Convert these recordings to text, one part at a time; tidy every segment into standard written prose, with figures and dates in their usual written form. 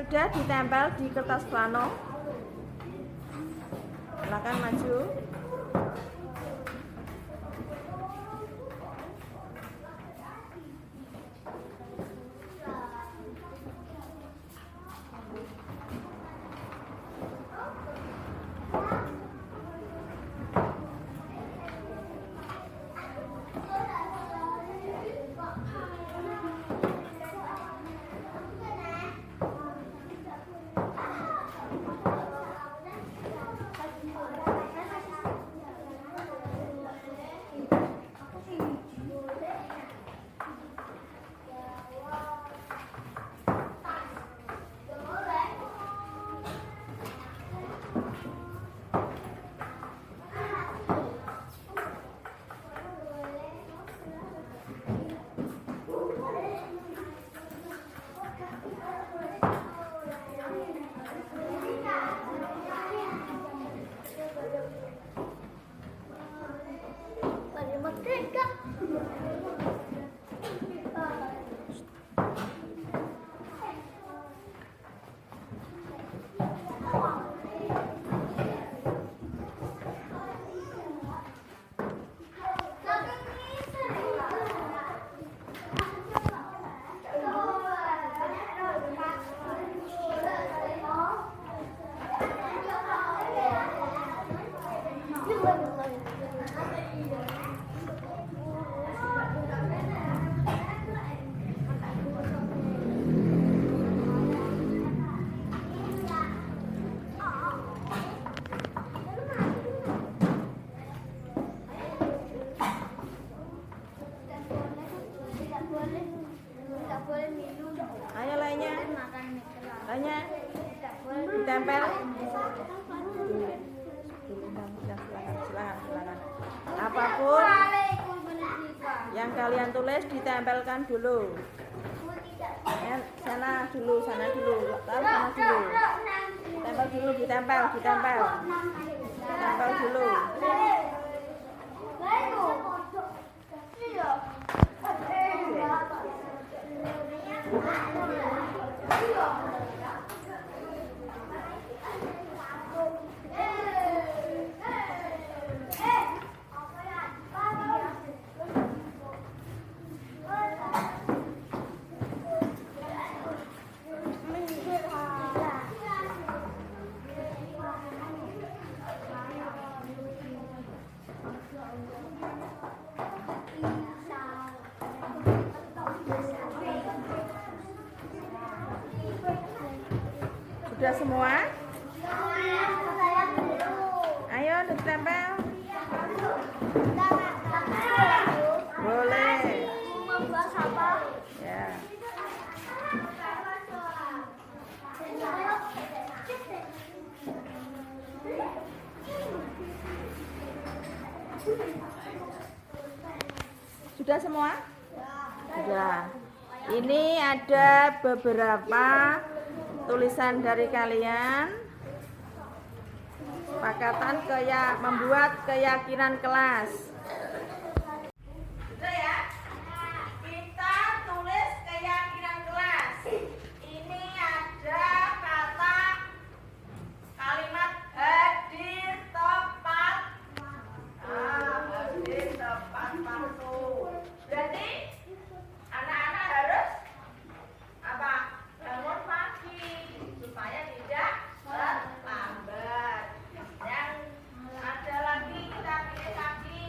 sudah ditempel di kertas plano. Silakan maju. Ayo lainnya ditempel. Silakan. Apapun yang kalian tulis ditempelkan dulu. Sana dulu. Tempel dulu, ditempel dulu. Sudah semua? Ayo ditempel. Boleh. Ya. Sudah semua? Sudah. Ini ada beberapa tulisan dari kalian. Sepakatan membuat keyakinan kelas. Sudah ya? Kita tulis keyakinan kelas. Ini ada kata kalimat hadir tepat. Hadir tepat waktu. Jadi anak-anak harus apa? Bangun pagi supaya tidak terlambat. Yang ada lagi kita pilih pagi.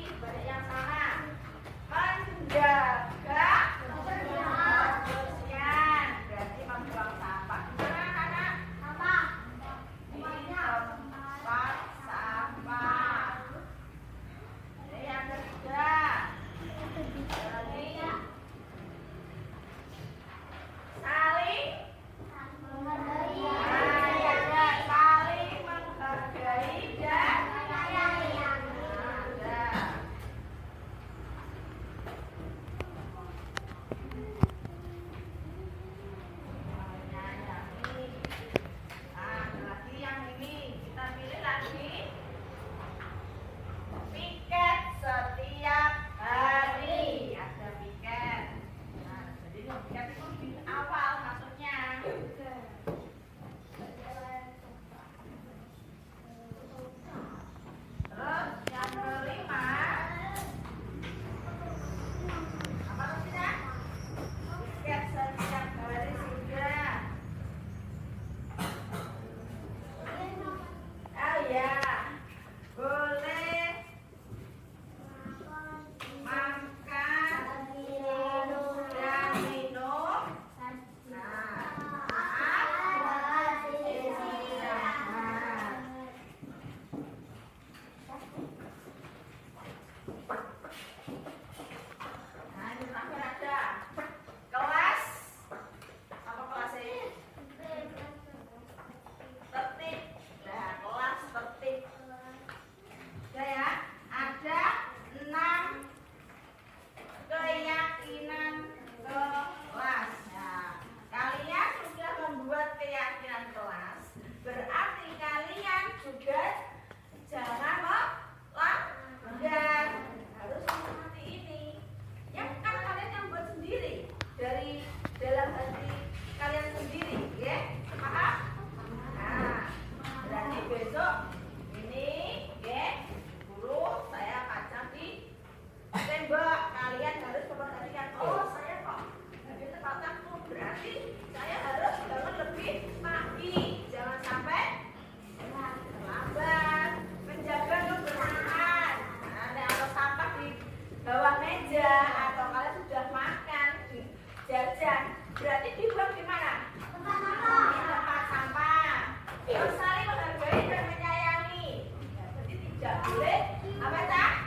tidak boleh apa tak?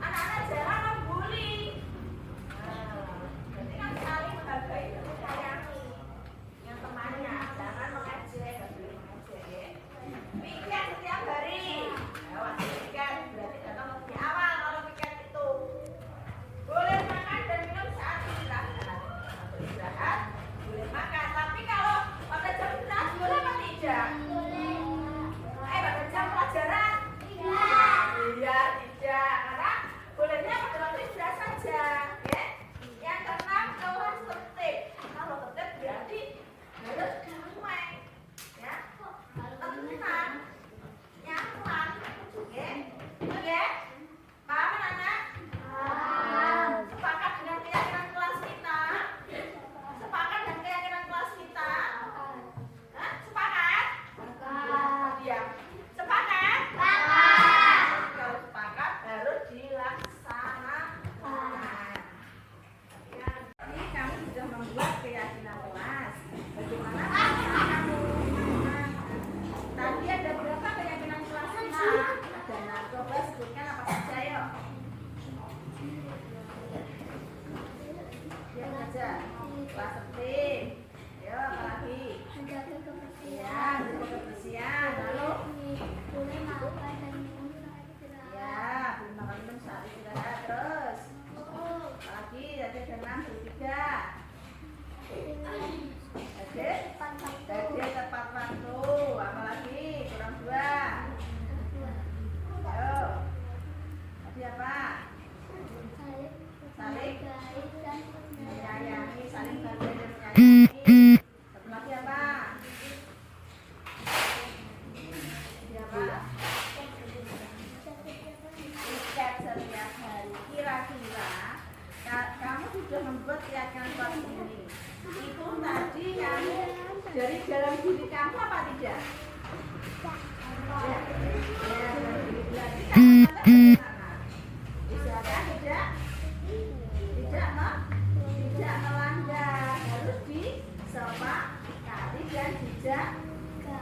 Anak-anak jangan membuli. Berarti kan saling menghargai dan menyayangi yang temannya, jangan mengejek, nggak boleh mengejek. Piket setiap hari. Wajib piket, berarti datang lebih awal kalau piket itu. Boleh makan dan minum saat istirahat. Untuk istirahat boleh makan, tapi kalau pada jam istirahat boleh apa tidak? Pada jam pelajaran? Tidak. Iya, tidak. Karena bolehnya pada waktu istirahat saja. Ya. Yang keenam, kelas tertib. Kalau tertib berarti harus damai. Ya. Tenang. Nyaman. Oke. Oke. Paham anak-anak? Sepakat dengan keyakinan kelas kita? Sepakat dengan keyakinan kelas kita? Hah? Sepakat? Diam. Sepakat? Kalau sepakat harus dilaksanakan. Ya, ini kamu sudah membuat keyakinan kelas. Bagaimana kamu? Tadi ada berapa keyakinan kelas kita? Ada narkoba, sebutkan apa saja yuk. Ya saja. Kelas tertib. Ayo apa lagi? Ya, buku kebersihan. Lalu? Ya, belum makan minum saat istirahat. Terus? Apa lagi? Tadi ada 6, 3. Tadi tepat waktu. Apa lagi? Kurang 2. Ayo. Tadi apa? Saling menyayangi, saling menghargai dan menyayangi. Satu lagi apa? Tadi apa? Piket setiap hari. Kira-kira kamu sudah membuat keyakinan kelas ini. Itu tadi kamu dari dalam diri kamu apa tidak? Ya. Ya, berarti kamu bagaimana? Bisa kan? Tidak? Tidak melanggar, harus disepakati dan dijaga.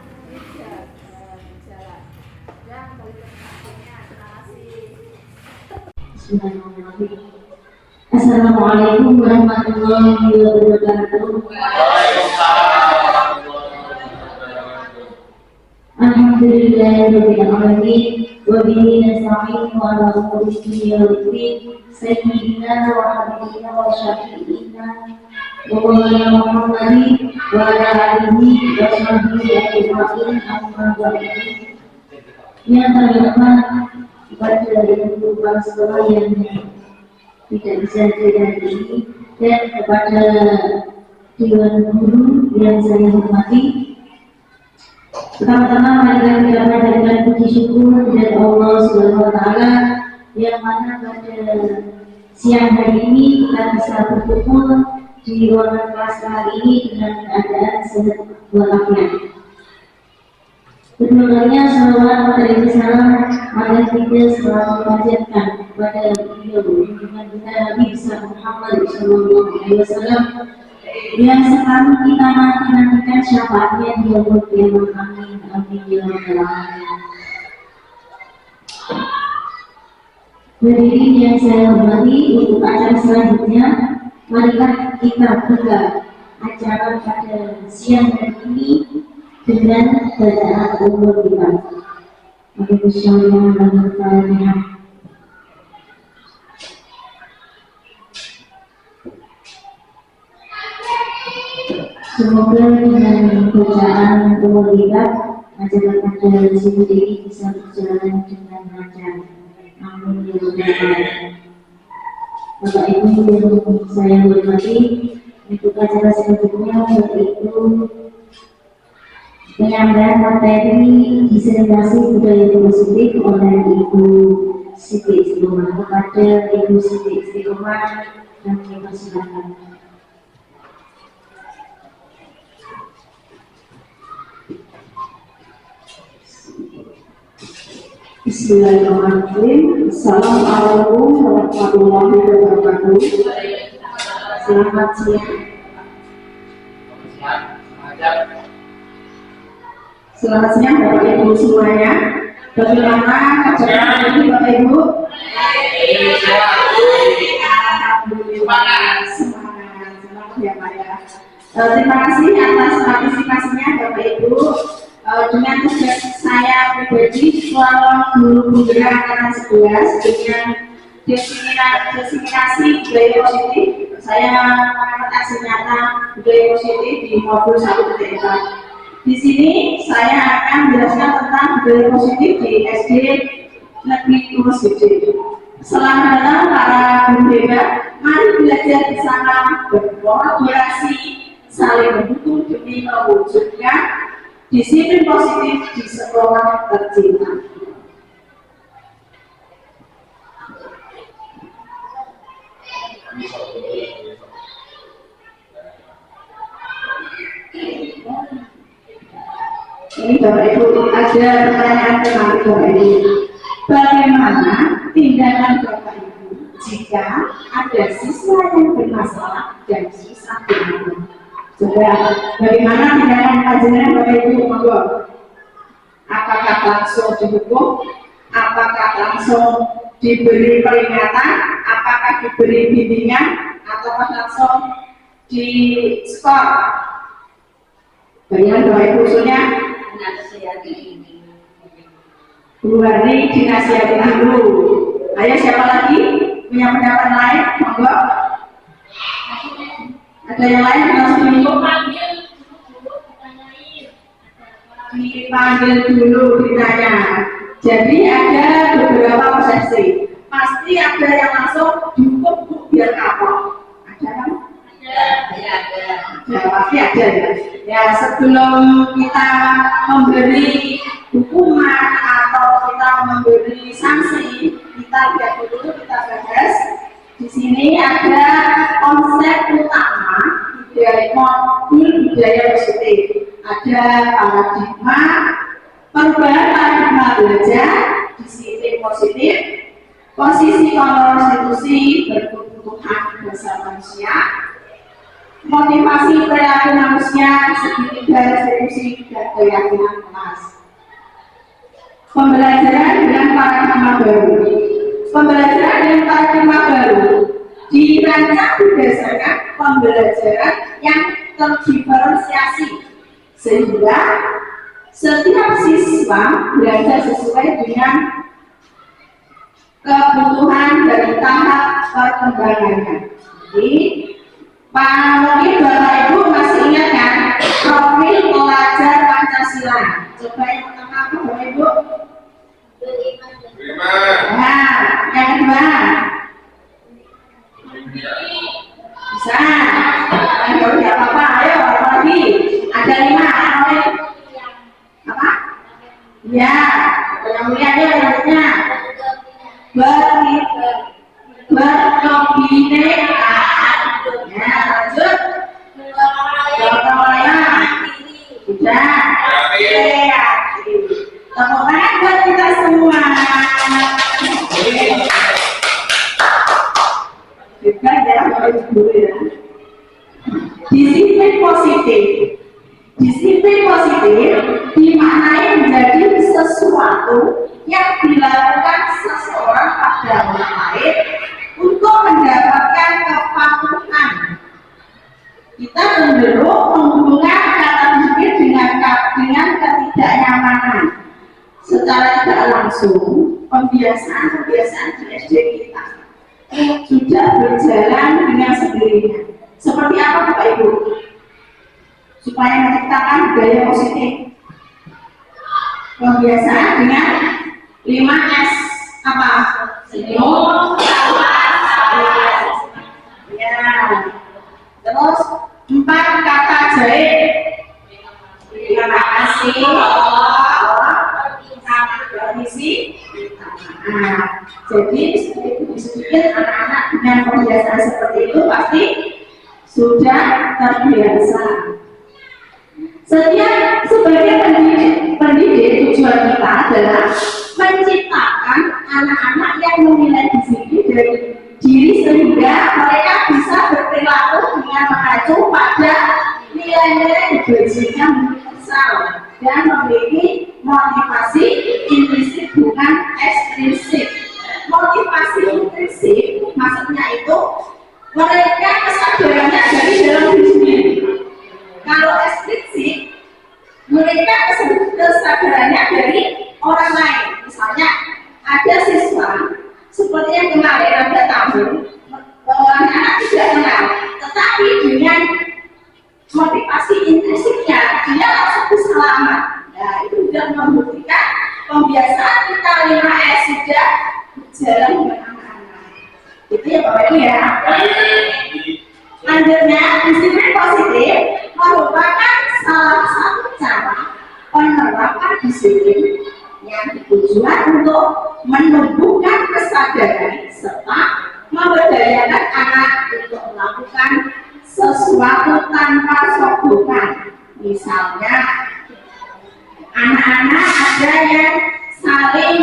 Ya, kembali ke tempatnya. Terima kasih. Bismillahirrahmanirrahim. Assalamualaikum warahmatullahi wabarakatuh. Alhamdulillahirabbil alamin wa bihi nasta'inu ala umuri dunya waddin. Sayyidina wa habibina wa syafi'ina wa maulana Muhammadin wa ala alihi wa sahbihi ajma'in, amma ba'du. Yang terhormat kepada ibu bapak sekolah yang tidak bisa hadir hari ini, dan kepada dewan guru yang saya hormati. Pertama-tama marilah kita panjatkan puji syukur kepada Allah Subhanahu wa taala yang mana pada siang hari ini kita bisa berkumpul di ruangan kelas kali ini dengan keadaan sehat walafiat. Kedua kalinya salawat dan salam agar kita selalu panjatkan kepada beliau dengan Nabi Muhammad SAW yang sekarang kita nantikan syafaatnya di yaumul qiyamah. Amin amin ya rabbal alamin. Hadirin yang saya hormati, untuk acara selanjutnya marilah kita buka acara pada siang hari ini dengan bacaan umur kita. Waalaikumsalam warahmatullahi wabarakatuh. Semoga dengan bacaan umur kita acara pada siang ini bisa berjalan dengan lancar. Amin ya rabbal alamin. Bapak Ibu yang saya hormati, untuk acara selanjutnya yaitu penyampaian materi disertasi budaya positif oleh Ibu Siti Istiqomah. Kepada Ibu Siti Istiqomah kami persilakan. Bismillahirrahmanirrahim. Assalamualaikum warahmatullahi wabarakatuh. Selamat siang. Selamat siang Bapak Ibu semuanya. Bagaimana kerjaan ini Bapak Ibu? Semangat ya Pak ya. Terima kasih atas partisipasinya Bapak Ibu. Dengan tugas saya pribadi selama guru penggerak angkatan 11 dengan diseminasi budaya positif, saya mengangkat aksi nyata budaya positif di modul 1.4. Di sini saya akan menjelaskan tentang budaya positif di SD Negeri Purwosidi. Selamat datang para guru hebat. Mari belajar bersama, berkolaborasi, saling mendukung demi mewujudkan disiplin positif di sekolah tercinta. Ini Bapak Ibu, ada pertanyaan tentang Bapak Ibu. Bagaimana tindakan Bapak Ibu jika ada siswa yang bermasalah dan siswa benar? Coba, bagaimana tindakan panjenengan Bapak Ibu? Monggo. Apakah langsung dihukum? Apakah langsung diberi peringatan? Apakah diberi bimbingan? Ataukah langsung di skor? Bagaimana Bapak Ibu usulnya? Bu Hani dinasihati dulu. Ayo siapa lagi punya pendapat lain? Monggo. Ada yang lain langsung dipanggil dulu ditanya. Jadi ada beberapa persepsi. Pasti ada yang langsung dihukum biar kapok. Ada kan? Ada. Ya, pasti ada ya. Ya, sebelum kita memberi hukuman atau kita memberi sanksi, kita lihat dulu, kita bahas. Di sini ada konsep utama dari modul budaya positif. Ada paradigma, perubahan paradigma belajar, disiplin positif, posisi konstitusi berkebutuhan dasar manusia, motivasi perilaku manusia, segitiga restitusi dan keyakinan kelas. Pembelajaran dengan paradigma baru. Pembelajaran dengan paradigma baru dirancang berdasarkan pembelajaran yang terdiferensiasi, sehingga setiap siswa belajar sesuai dengan kebutuhan dari tahap perkembangannya. Jadi, mungkin Bapak Ibu masih ingat kan profil pelajar Pancasila? Coba yang pertama apa Bapak Ibu? Nah, yang kedua bisa. Kalau tidak apa-apa, ayo apa lagi? Ada 5. Apa? Ya, yang mulia aja lanjutnya. Berkebinekaan. Ya, lanjut. Berkelompok. Sudah. Tepuk tangan buat kita semua. Juga ya, dulu ya. Disiplin positif. Disiplin positif dimaknai menjadi sesuatu yang dilakukan seseorang pada orang lain untuk mendapatkan kepatuhan. Kita cenderung menghubungkan kata disiplin dengan ketidaknyamanan. Secara tidak langsung, pembiasaan di SD kita sudah berjalan dengan sendirinya. Seperti apa Bapak Ibu? Supaya menciptakan budaya positif, pembiasaan dengan 5S apa? Senyum, tawa, ya. Terus 4 kata jahit. Terima kasih. Permisi. Nah, jadi sedikit anak-anak dengan pembiasaan seperti itu pasti sudah terbiasa. Sebagai pendidik tujuan kita adalah menciptakan anak-anak yang memiliki disiplin dari diri sehingga mereka bisa berperilaku dengan mengacu pada nilai-nilai kebajikan universal dan memiliki motivasi implisit ada siswa seperti yang kemarin ada tamu anak-anak tidak kenal, tetapi dengan motivasi intrinsiknya dia langsung berselamat. Nah, itu sudah membuktikan pembiasaan kita 5S sudah berjalan dengan anak-anak. Itu ya Bapak Ibu ya. Lanjutnya, disiplin positif merupakan salah satu cara penerapan disiplin yang bertujuan untuk menumbuhkan kesadaran serta memberdayakan anak untuk melakukan sesuatu tanpa sogokan. Misalnya, anak-anak ada yang saling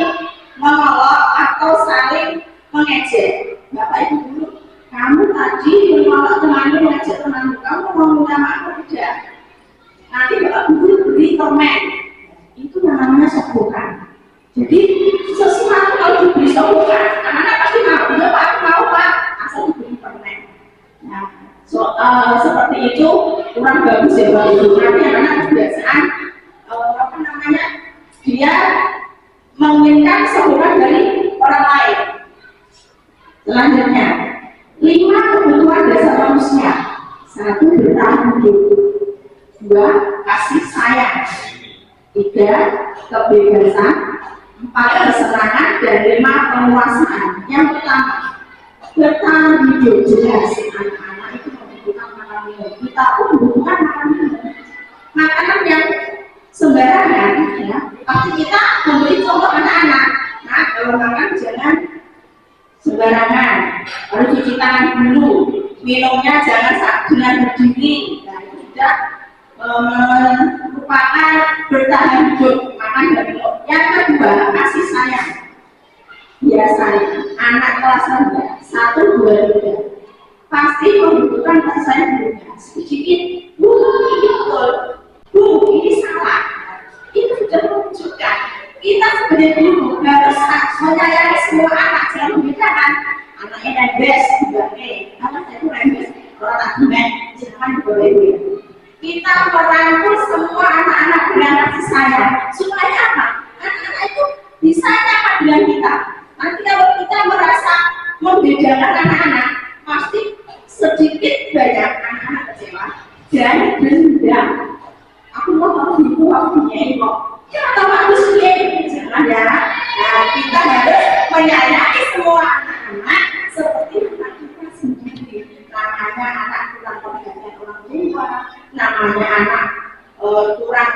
mengolok atau saling mengejek. Bapak Ibu dulu, kamu tadi mengolok temanmu, mengejek temanmu, kamu mau minta maaf tidak? Nanti Bapak Ibu beri permen, itu namanya sogokan. Jadi sesuatu kalau diberi sogokan, anak-anak pasti mau, ya Pak, mau Pak, asal diberi permen. Nah, seperti itu kurang bagus ya Bapak Ibu. Nanti anak-anak kebiasaan dia menginginkan sogokan dari orang lain. Selanjutnya, 5 kebutuhan dasar manusia. 1. Bertahan hidup. 2. Kasih sayang. 3. Kebebasan. 4. Kesenangan. Dan 5. Penguasaan. Yang pertama, bertahan hidup. Jelas anak-anak itu membutuhkan makanan minum. Kita pun membutuhkan makanan minum. Makanan yang sembarangan ya, pasti kita memberi contoh anak-anak. Nah, kalau makan jangan sembarangan, harus cuci tangan dulu, minumnya jangan saat dengan berdiri. Nah, itu sudah merupakan bertahan hidup makan dan minum. Yang kedua, kasih sayang. Biasanya anak kelas 1, 2, 3 pasti membutuhkan kasih sayang dulunya. Sedikit, ini betul, ini salah. Itu sudah menunjukkan kita sebagai guru harus menyayangi semua anak, jangan membedakan anaknya rembes, anak saya itu rembes, kalau tak benar jangan boleh. Kita merangkul semua anak-anak dengan kasih sayang supaya apa? Anak-anak itu bisa nyapa dengan kita. Nanti kalau kita merasa membedakan anak-anak, pasti sedikit banyak anak-anak kecewa dan dendam. Aku mau tahu ibu, aku punya ibu. Ya, tahu aku sendiri, jangan ya. Nah, kita harus menyayangi semua anak-anak seperti anak kita sendiri. Namanya anak kurang perhatian orang tua, namanya anak kurang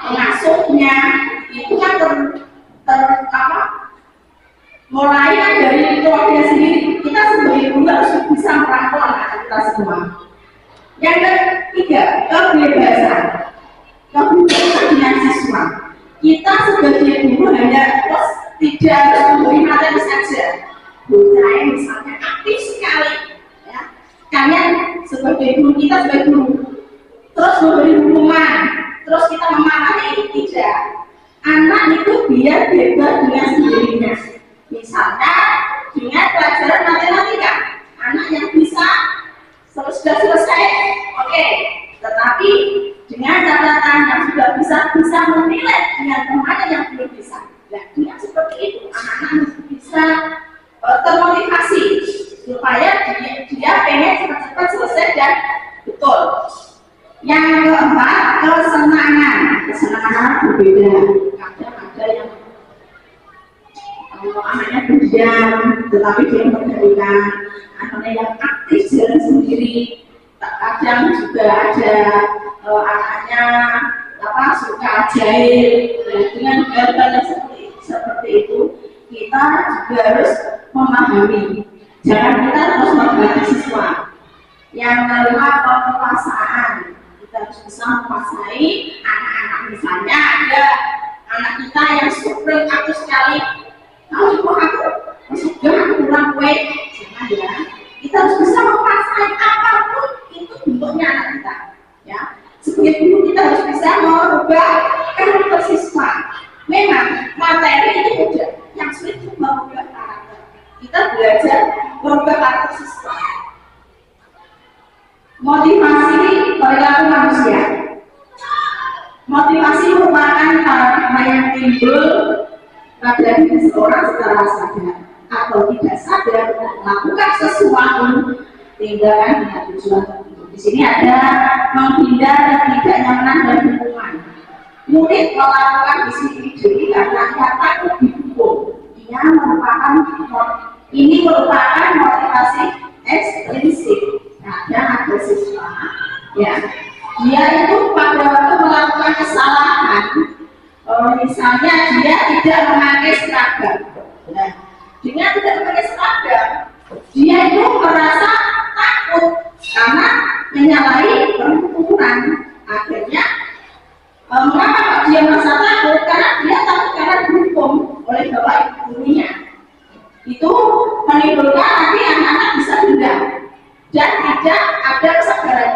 pengasuhnya, itu kan mulai dari keluarga sendiri. Kita sebagai guru harus bisa merangkul anak kita semua. Yang ketiga, kebebasan. Kebebasan dengan siswa. Kita sebagai guru hanya terus tidak harus memberi materi saja. Saya misalnya aktif sekali, ya. Kalian sebagai guru, kita sebagai guru terus memberi hukuman, terus kita memarahi, tidak. Anak itu biar bebas dengan sendirinya. Misalnya dengan pelajaran matematika, anak yang bisa sudah selesai, oke. Tetapi dengan catatan yang sudah bisa menilai dengan temannya yang belum bisa. Nah, dengan seperti itu anak-anak bisa termotivasi supaya dia pengen cepat-cepat selesai dan betul. Yang keempat, kesenangan. Kesenangan anak berbeda. Kadang ada yang anaknya pendiam, tetapi dia memberikan anaknya yang aktif jalan sendiri. Kadang juga ada anaknya suka ajaib. Dengan hal-hal seperti itu kita juga harus memahami. Jangan kita terus membatasi siswa. Yang kelima, penguasaan. Kita harus bisa menguasai anak-anak. Misalnya ada anak kita yang super aktif sekali. Kalau aku sudah kurang kue, jangan ya. Kita harus bisa menguasai apapun itu bentuknya anak kita. Ya, sebagai guru kita harus bisa merubah karakter siswa. Memang materi itu mudah, yang sulit itu merubah karakter. Kita belajar merubah karakter siswa. Motivasi perilaku manusia. Motivasi merupakan paradigma yang timbul pada diri seorang secara sadar atau tidak sadar melakukan sesuatu tindakan dengan tujuan tertentu. Di sini ada menghindar tidak nyaman dan lingkungan. Murid melakukan disiplin diri karena ia takut dihukum. Ini merupakan motivasi eksplisit. Nah, dan ada siswa, ya, dia itu pada waktu melakukan kesalahan, misalnya dia tidak memakai seragam. Nah, dengan tidak memakai seragam, dia itu merasa takut karena menyalahi peraturan. Akhirnya, mengapa dia merasa takut? Karena dia takut karena dihukum oleh bapak ibu gurunya. Itu menimbulkan nanti anak-anak bisa dendam dan tidak ada kesadaran.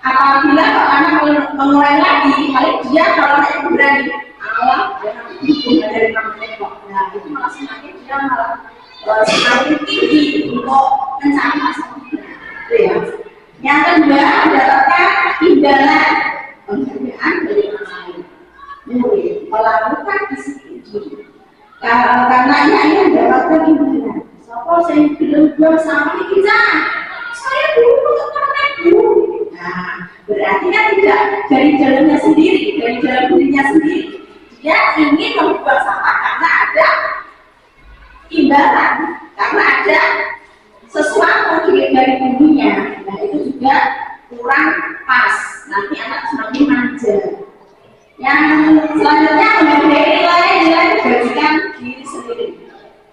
Apabila kalau anak mengulangi lagi, paling dia kalau anak yang berani, Allah jangan dihukum dari namanya kok. Nah, itu malah semakin dia malah semakin tinggi untuk mencari masalah. Ya. Yang kedua adalah imbalan penghargaan dari orang lain. Murid melakukan disiplin diri karena ia mendapatkan imbalan. Sopo saya belum sama kita, saya dulu untuk pernah dulu. Nah, berarti kan tidak dari jalannya sendiri, dari jalan dirinya sendiri. Dia ingin membuang sampah karena ada imbalan, karena ada sesuatu dari bumbunya. Nah, itu juga kurang pas. Nanti anak semakin manja. Yang selanjutnya menghargai nilai-nilai kebaikan diri sendiri.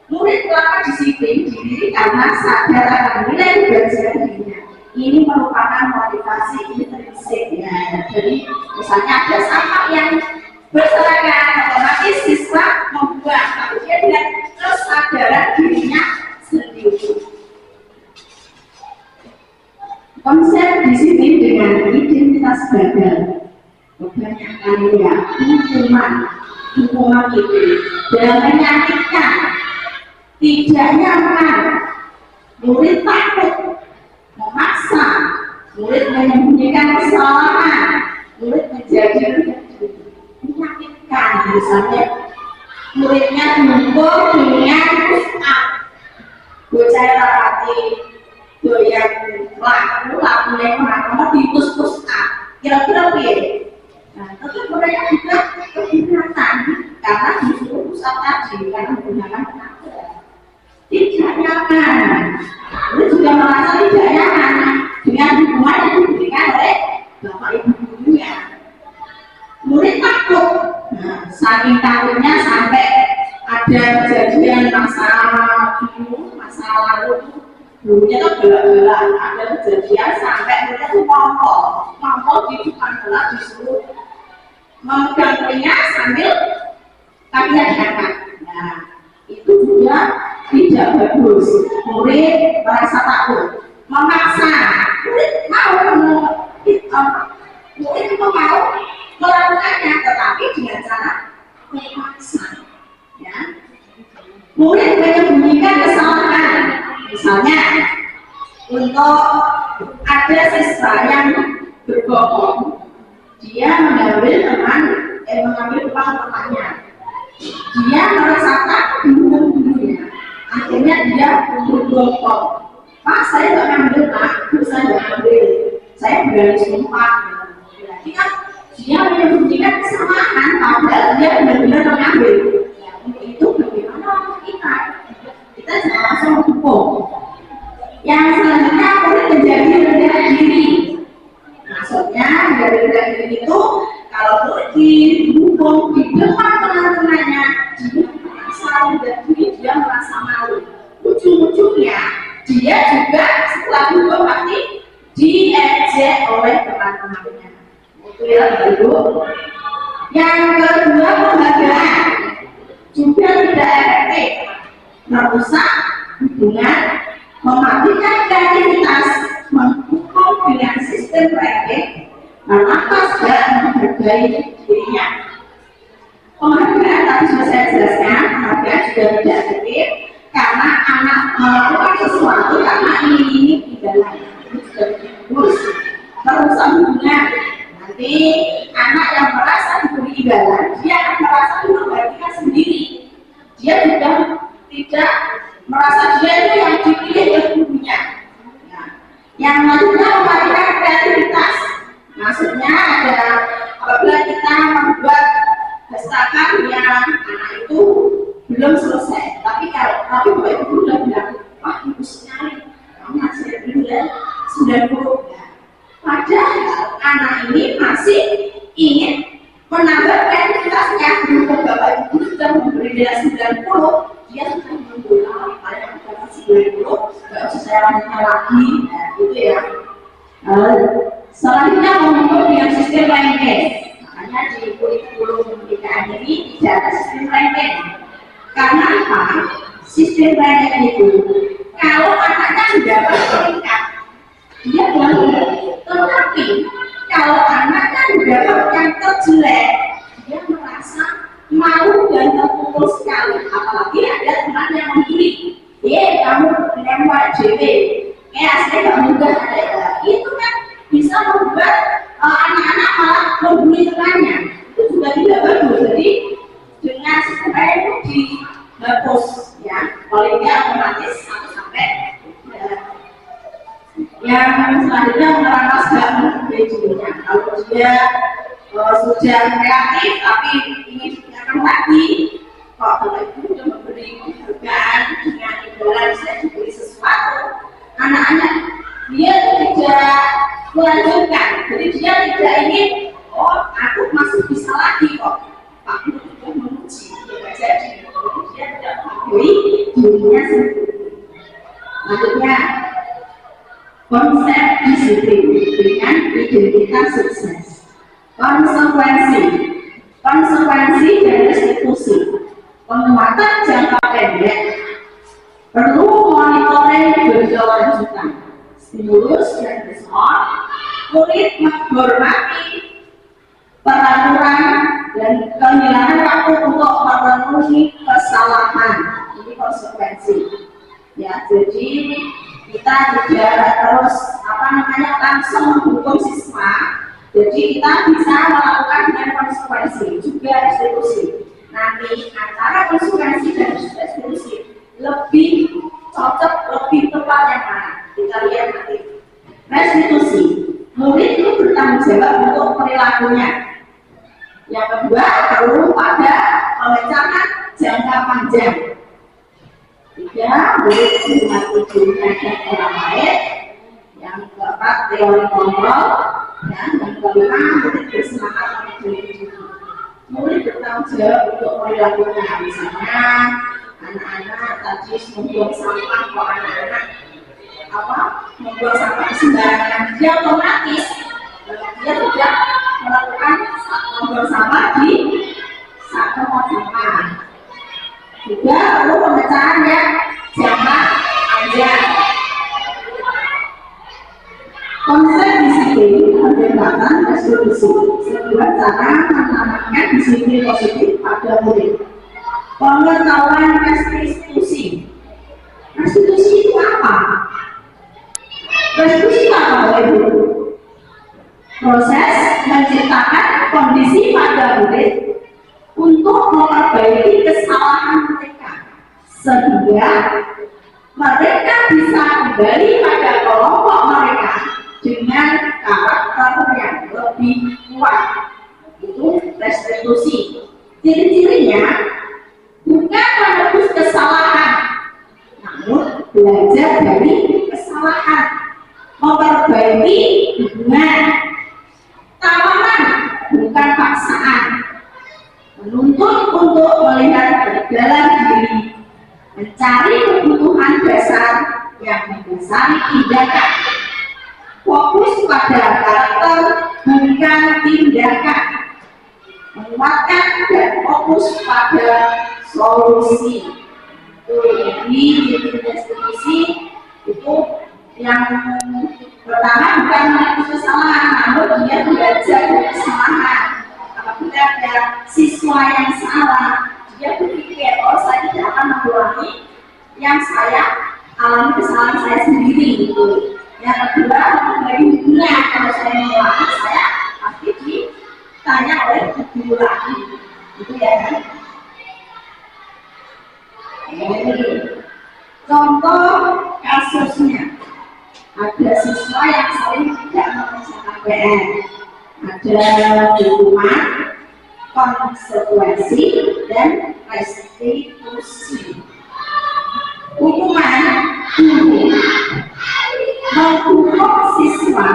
Murid melakukan disiplin diri karena sadar akan nilai kebaikan dirinya. Ini merupakan motivasi intrinsik. Ya, jadi misalnya ada sampah yang berserakan, otomatis siswa membuang, tapi dia dengan kesadaran dirinya sendiri. Konsep disiplin dengan identitas gagal. Kebanyakan ya, hukuman itu dan menyakitkan, tidak nyaman, murid takut, memaksa, murid menyembunyikan kesalahan, murid menjadi menyakitkan. Misalnya muridnya menghukum dengan push up, bocah rapati doyan lakunya menang di push up, kira-kira begini. Nah, tapi mereka juga keberatan karena disuruh pusat tadi karena menggunakan tenaga tidak nyaman. Lalu juga merasa tidak nyaman dengan hukuman yang diberikan oleh bapak ibu gurunya. Murid takut, nah, saking takutnya sampai ada kejadian masa lalu gurunya tuh gelak-gelak, ada kejadian sampai mereka tuh ngompol di depan kelas disuruh memegang telinga sambil kakinya diangkat. Nah, itu juga tidak bagus. Murid merasa takut, memaksa. Murid itu mau melakukannya, tetapi dengan cara memaksa. Ya. Murid menyembunyikan kesalahan. Misalnya, untuk ada siswa yang berbohong, dia mengambil uang temannya. Dia merasa takut dihukum gurunya. Akhirnya dia berbohong. Pak, saya tidak ambil, Pak. Saya tidak ambil. Saya berani sumpah. Berarti kan dia menyembunyikan kesalahan, padahal dia benar-benar mengambil. Ya, untuk itu bagaimana kita? Kita jangan langsung hukum. Yang selanjutnya murid menjadi rendah diri. Maksudnya menjadi rendah diri itu kalau murid dihukum di depan teman-temannya, dia merasa rendah diri, dia merasa malu. Ujung-ujungnya dia juga setelah dihukum pasti diejek oleh teman-temannya. Itu ya Ibu. Yang kedua penghargaan juga tidak efektif, merusak hubungan, mematikan kreativitas, menghukum dengan sistem ranking, menapas dan menghargai dirinya. Penghargaan tadi sudah saya jelaskan, penghargaan juga tidak efektif karena anak melakukan sesuatu karena ini imbalan, itu juga bagus, merusak hubungan. Nanti anak yang merasa diberi imbalan, dia akan merasa diperhatikan sendiri. dia juga tidak merasa dia itu yang dipilih oleh gurunya. Nah, yang selanjutnya mematikan kreativitas. Maksudnya ada apabila kita membuat hestakan yang anak itu belum selesai, tapi bapak ibu sudah bilang, wah ibu sekali, kamu masih dulu ya 90. Padahal anak ini masih ingin menambah kreativitasnya. Berhubung bapak ibu sudah memberi nilai 90, dia sudah mengulang pada yang masih 90, nggak usah saya lanjutkan lagi. Nah, gitu ya. Selanjutnya mengukur dengan sistem ranking. Makanya di kurikulum pendidikan ini tidak ada sistem ranking. Karena apa? Sistem ranking itu kalau anaknya sudah bertingkat, dia bangga. Tetapi kalau anaknya sudah yang terjelek, dia merasa malu dan terpukul sekali. Apalagi ada teman yang membuli, kamu lempar JP, asli gak mudah ada. Itu kan bisa membuat anak-anak malah membuli temannya. Itu juga tidak bagus. Jadi dengan sistem itu dihapus, ya, paling tidak otomatis 1 sampai yang selanjutnya menerapkan dirinya. Kalau dia sudah kreatif tapi ingin ditingkatkan lagi, kok kalau ibu sudah memberi penghargaan dengan imbalan saya diberi sesuatu, anak-anak dia tidak melanjutkan. Jadi dia tidak ingin, oh aku masih bisa lagi kok, Pak Guru sudah memuji, tidak jadi. Jadi dia tidak menghargai dirinya sendiri. Selanjutnya konsep disiplin dengan identitas sukses. Konsekuensi dan restitusi. Penguatan jangka pendek perlu monitoring berkelanjutan, stimulus dan respon, murid menghormati peraturan dan kehilangan waktu untuk memenuhi kesalahan. Ini konsekuensi. Ya, jadi kita tidak terus langsung menghukum siswa. Jadi kita bisa melakukan dengan konsekuensi juga restitusi. Nanti antara konsekuensi dan restitusi lebih cocok, lebih tepat yang mana? Kita lihat nanti. Restitusi, murid itu bertanggung jawab untuk perilakunya. Yang kedua, perlu pada pemecahan jangka panjang. 3, murid menghormati gurunya dan orang lain. Yang keempat, teori kontrol. Dan yang kelima, murid bersemangat mengikuti. Murid bertanggung jawab untuk perilakunya. Misalnya, anak-anak tadi membuang sampah, kalau anak-anak membuang sampah sembarangan, dia otomatis dia tidak melakukan membuang sampah di saat tempat sampah. Juga perlu pemecahan yang jangka panjang. Konsep disiplin pendekatan restitusi sebuah cara menanamkan disiplin positif pada murid. Pengetahuan restitusi. Restitusi itu apa? Restitusi apa, Ibu? Proses menciptakan kondisi pada murid untuk memperbaiki kesalahan mereka sehingga mereka bisa kembali pada kelompok mereka dengan karakter yang lebih kuat. Itu restitusi. Ciri-cirinya bukan menebus kesalahan, namun belajar dari kesalahan, memperbaiki hubungan, tawanan bukan paksaan, menuntut untuk melihat dari dalam diri, mencari kebutuhan dasar yang mendasari tindakan, fokus pada karakter bukan tindakan, menguatkan dan fokus pada solusi. Jadi restitusi itu yang pertama bukan menebus kesalahan, namun dia belajar dari kesalahan. Apabila ada siswa yang salah, dia berpikir, oh saya tidak akan mengulangi yang saya alami kesalahan saya sendiri. Yang kedua, memberi hubungan. Kalau saya mengulangi, saya pasti ditanya oleh guru lagi. Itu ya kan? Contoh kasusnya, ada siswa yang sering tidak mengerjakan PR, ada hukuman, konsekuensi, dan restitusi. Hukuman guru menghukum siswa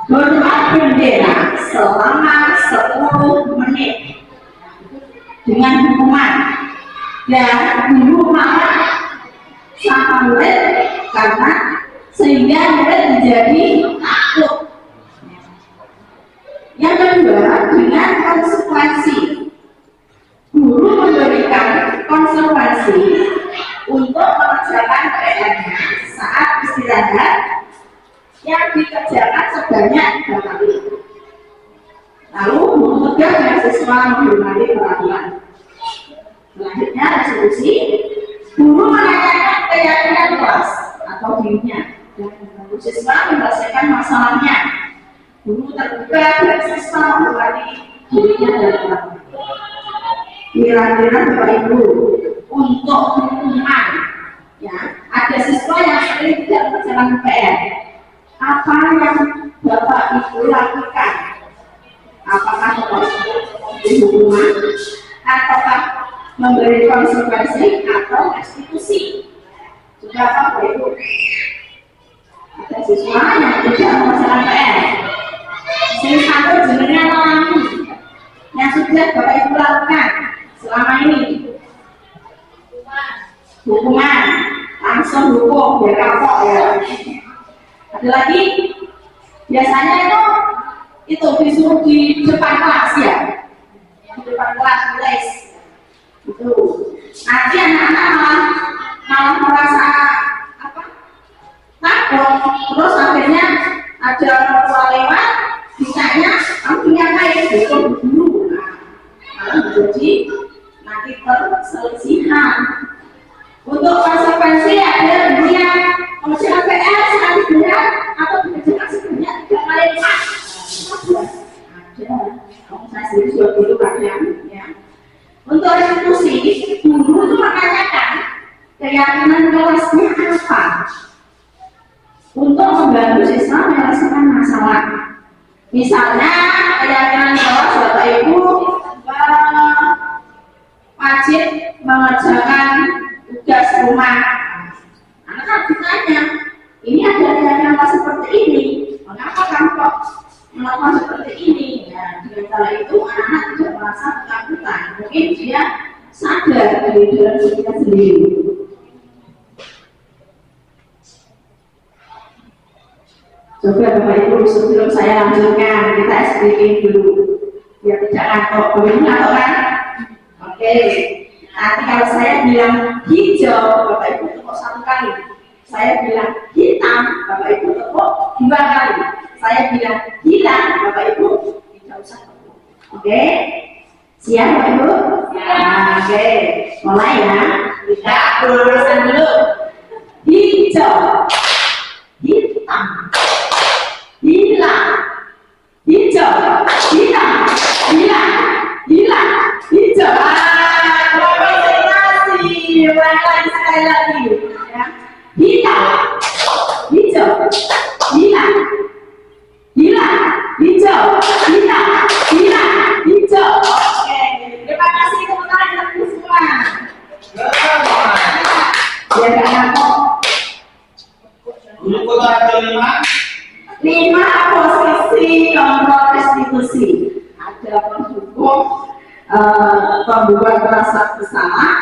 berdoa bendera selama 10 menit dengan hukuman, dan guru marah sama murid karena sehingga murid menjadi takut. Yang kedua, dengan konsekuensi, guru memberikan konsekuensi untuk mengerjakan PR-nya saat istirahat yang dikerjakan sebanyak 3 kali. Lalu guru tegas dan siswa menghormati peraturan. Selanjutnya restitusi, guru menanyakan keyakinan kelas atau dirinya dan membantu siswa menyelesaikan masalahnya. Guru terbuka dan siswa menghormati dirinya dan orangnya. Kira-kira Bapak Ibu, untuk hukuman, ya, ada siswa yang sering tidak mengerjakan PR. Apa yang Bapak Ibu lakukan? Apakah Bapak Ibu memberi hukuman, ataukah memberi konsekuensi, atau restitusi? Juga Bapak Ibu, ada siswa yang tidak mengerjakan PR. Sing satu jenenge alami yang sudah Bapak Ibu lakukan selama ini. Hukuman, langsung hukum, biar kapok ya. Ada lagi, biasanya itu disuruh di depan kelas ya, di depan kelas tulis itu. Nanti anak-anak malah merasa apa? Takut. Terus akhirnya ada orang tua lewat, ditanya, kamu punya kain hukum dulu. Nah, jadi nanti perselisihan. Untuk konsekuensi ada dunia mengerjakan PR sekali berat atau mengerjakan sebanyak 3 kali lipat. Ada, kamu saya sendiri sudah dulu kadang ya. Untuk restitusi, guru itu menanyakan keyakinan kelasnya apa untuk membantu siswa menyelesaikan masalah. Misalnya keyakinan kelas Bapak Ibu wajib mengerjakan tugas rumah. Anak kan ditanya, ini ada keyakinan kelas seperti ini, mengapa kamu kok melakukan seperti ini? Ya, dengan cara itu anak-anak tidak merasa ketakutan. Mungkin dia sadar dari dalam dirinya sendiri. Coba Bapak Ibu, sebelum saya lanjutkan, kita explain dulu biar tidak ngantuk. Boleh ngantuk kan? Oke. Nanti kalau saya bilang hijau, Bapak Ibu tepuk 1 kali. Saya bilang hitam, Bapak Ibu tepuk 2 kali. Saya bilang hilang, Bapak Ibu tidak usah tepuk. Oke? Siap Bapak Ibu? Ya. Oke. Mulai ya. Kita luruskan dulu. Hijau, hitam, hilang, hijau, hitam, hilang, hilang, hijau. Sekali lagi ya. Hitam, hijau, hilang, hilang, hijau, hitam, hilang, hijau. Oke, terima kasih teman-teman semua. Ya gak ngantuk. Untuk ada 5 posisi kontrol restitusi. Ada pendukung, pembuat merasa bersalah,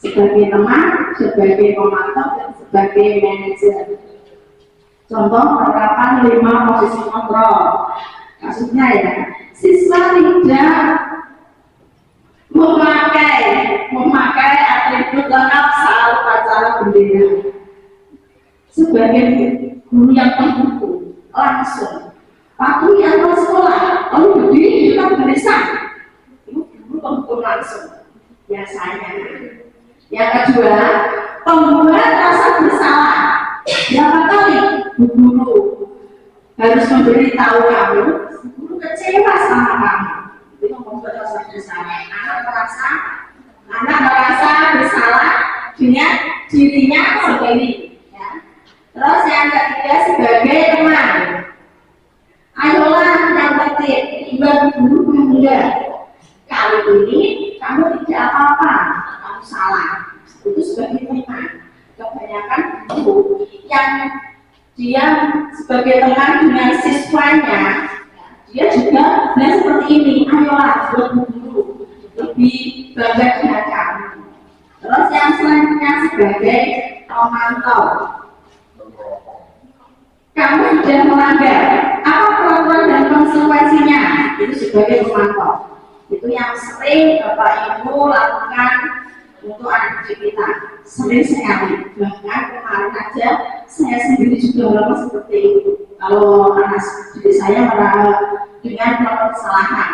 sebagai teman, sebagai pemantau, dan sebagai manajer. Contoh penerapan 5 posisi kontrol. Kasusnya ya, siswa tidak memakai atribut lengkap saat upacara bendera. Sebagai guru yang pendukung, langsung patuhi aturan sekolah, lalu berdiri di depan barisan. Itu guru pendukung langsung. Biasanya. Yang kedua, pembuat rasa bersalah. Berapa kali guru harus memberitahu kamu, guru kecewa sama kamu. Itu membuat rasa bersalah. Anak anak merasa bersalah dengan dirinya sendiri. Ya. Terus yang ketiga sebagai teman. Ayolah yang tertib, tiba guru bangga. Kali ini kamu tidak apa-apa, kamu salah. Itu sebagai teman. Kebanyakan guru yang dia sebagai teman dengan siswanya, dia juga bilang seperti ini, ayolah buat guru lebih bangga dengan kamu. Terus yang selanjutnya sebagai pemantau. Kamu sudah melanggar, apa peraturan dan konsekuensinya? Itu sebagai pemantau. Itu yang sering Bapak Ibu lakukan untuk anak didik kita. Sering sekali. Bahkan kemarin aja saya sendiri juga melakukan seperti itu. Kalau anak didik saya dengan melakukan kesalahan.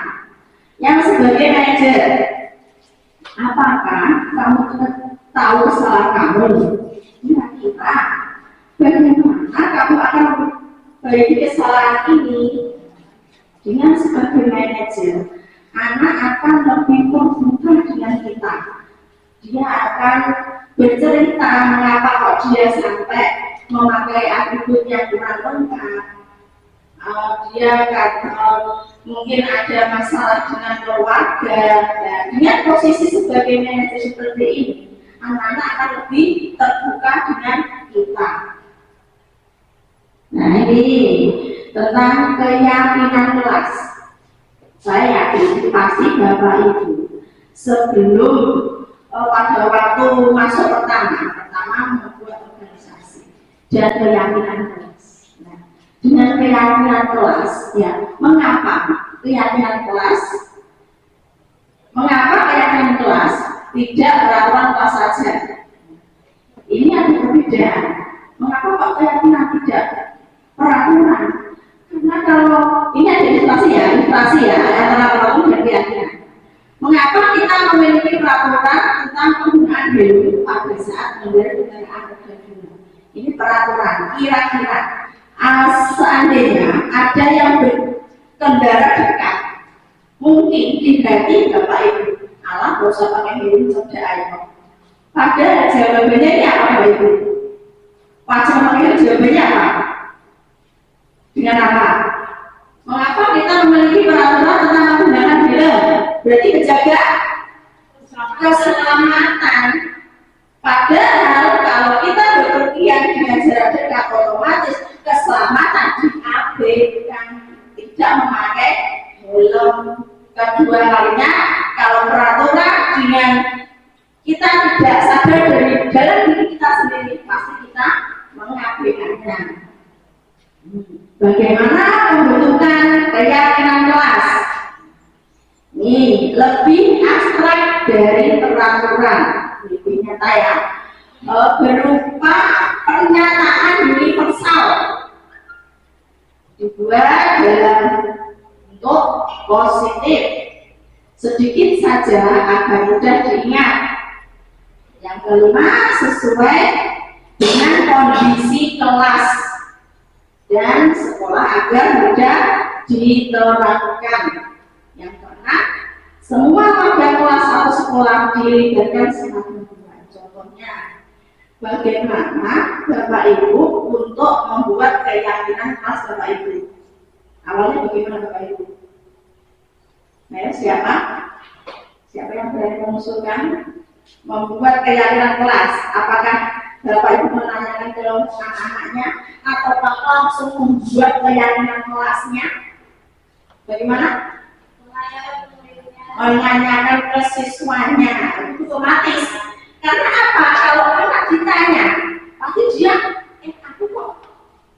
Yang sebagai manajer, apakah kamu tahu kesalahan kamu? Kira-kira bagaimana kamu akan memperbaiki kesalahan ini? Dengan sebagai manajer, anak akan lebih terbuka dengan kita. Dia akan bercerita mengapa kok dia sampai memakai atribut yang kurang lengkap. Dia mungkin ada masalah dengan keluarga. Dan dengan posisi sebagai manajer seperti ini, anak-anak akan lebih terbuka dengan kita. Nah ini tentang keyakinan kelas. Saya yakin pasti Bapak Ibu sebelum pada waktu masuk pertama membuat organisasi dan keyakinan kelas. Nah, dengan keyakinan kelas, ya, mengapa keyakinan kelas tidak peraturan kelas saja? Ini ada perbedaan. Mengapa kok keyakinan tidak peraturan? Karena kalau ini ada ilustrasi ya antara peraturan dan keyakinan. Mengapa kita memiliki peraturan tentang penggunaan helm pada saat mengendarai kendaraan roda dua? Ini peraturan. Kira-kira seandainya ada yang berkendara dekat, mungkin dihati Bapak Ibu, alah gak usah pakai helm sabda ayo. Padahal jawabannya ini apa Bapak Ibu? Wajib pakai helm jawabannya apa? Dengan apa? Mengapa kita memiliki peraturan tentang penggunaan helm? Berarti menjaga keselamatan. Padahal kalau kita berpergian dengan jarak dekat, otomatis keselamatan diabaikan, tidak memakai helm. Kedua kalinya, kalau peraturan dengan kita tidak sadar dari dalam diri kita sendiri, pasti kita mengabaikannya. Bagaimana pembentukan keyakinan kelas? Ini lebih abstrak dari peraturan, lebih nyata ya, berupa pernyataan universal, dibuat dalam bentuk positif, sedikit saja agar mudah diingat. Yang kelima, sesuai dengan kondisi kelas dan sekolah agar mudah diterapkan. Yang keenam, semua warga kelas atau sekolah dilibatkan secara keseluruhan. Contohnya, bagaimana Bapak Ibu untuk membuat keyakinan kelas Bapak Ibu? Awalnya bagaimana Bapak Ibu? Nah, siapa? Siapa yang berani mengusulkan membuat keyakinan kelas? Apakah Bapak Ibu menanyakan ke anak-anaknya atau langsung membuat keyakinan kelasnya? Bagaimana? Menanyakan ke siswanya, itu otomatis. Karena apa? Kalau anak ditanya, pasti dia, aku kok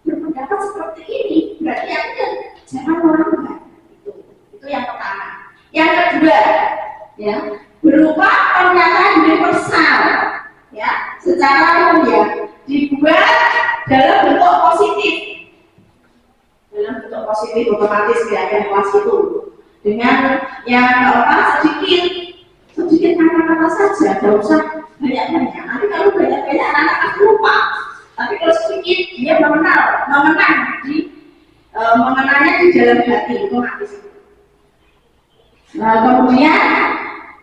berpendapat seperti ini, berarti aku jangan melanggar. Itu yang pertama. Yang kedua, ya, berupa pernyataan universal, ya, secara umum ya, dibuat dalam bentuk positif. Dalam bentuk positif otomatis keyakinan kelas itu. Dengan yang sedikit kata-kata saja, tidak usah banyak-banyak. Nanti kalau banyak-banyak anak akan lupa. Tapi kalau sedikit dia mengenalnya di dalam hati itu habis. Nah, kemudian